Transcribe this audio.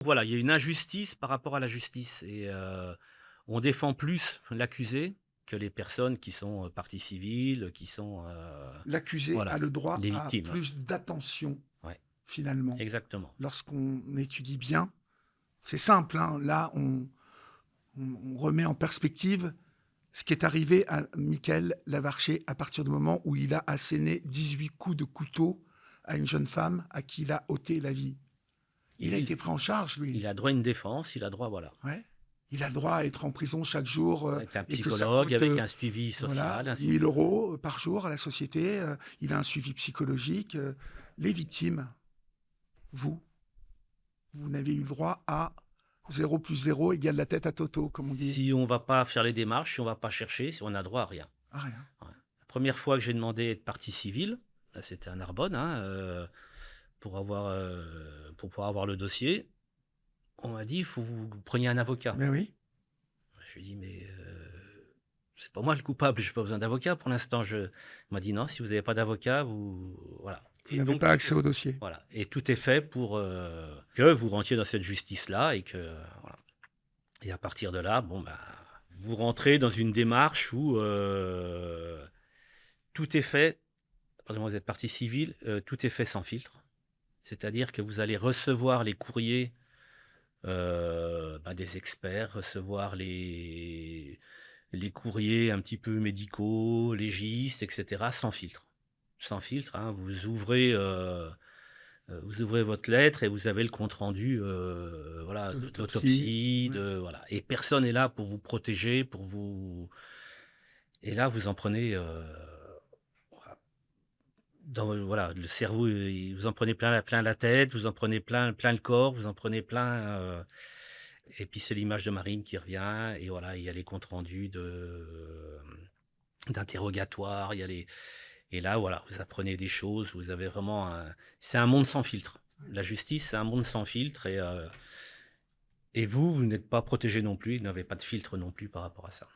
Voilà, il y a une injustice par rapport à la justice et on défend plus l'accusé que les personnes qui sont, parties civiles, qui sont, L'accusé a voilà, le droit les à victimes. plus d'attention, Ouais, finalement. exactement. Lorsqu'on étudie bien, c'est simple, hein, là, on remet en perspective ce qui est arrivé à Michael Lavarché à partir du moment où il a asséné 18 coups de couteau à une jeune femme à qui il a ôté la vie. Il a été pris en charge, lui. Il a droit à une défense, il a droit, voilà, Ouais. Il a le droit à être en prison chaque jour avec un et que ça psychologue, coûte avec un suivi voilà, social, un 1000 suivi, euros par jour à la société. Il a un suivi psychologique. Les victimes, vous, vous n'avez eu le droit à 0 plus 0 égale la tête à Toto, comme on dit. si on va pas faire les démarches, si on va pas chercher, si on a droit à rien. Ah, rien. Ouais. La première fois que j'ai demandé à être partie civile, là, c'était à Narbonne, hein, pour pouvoir avoir le dossier, on m'a dit: «Il faut que vous preniez un avocat». Mais oui, Je lui ai dit: «Mais c'est pas moi le coupable, j'ai pas besoin d'avocat pour l'instant». Il m'a dit: «Non, si vous n'avez pas d'avocat, vous...» Voilà. vous Et n'avez donc pas accès au dossier. voilà, et tout est fait pour que vous rentriez dans cette justice-là et que voilà. Et à partir de là, bon, bah, vous rentrez dans une démarche où tout est fait. À partir du moment où vous êtes partie civile, tout est fait sans filtre. C'est-à-dire que vous allez recevoir les courriers des experts, recevoir les courriers un petit peu médicaux, légistes, etc., sans filtre. Sans filtre, hein, vous ouvrez votre lettre et vous avez le compte-rendu voilà, De l'autopsie. d'autopsie, Ouais. voilà. Et personne n'est là pour vous protéger, pour vous... Et là, vous en prenez... voilà, le cerveau, vous en prenez plein la tête, vous en prenez plein le corps, vous en prenez plein. Et puis c'est l'image de Marine qui revient, et voilà, il y a les comptes rendus d'interrogatoire, et là, voilà, vous apprenez des choses, vous avez vraiment c'est un monde sans filtre. La justice, c'est un monde sans filtre, et vous n'êtes pas protégé non plus, vous n'avez pas de filtre non plus par rapport à ça.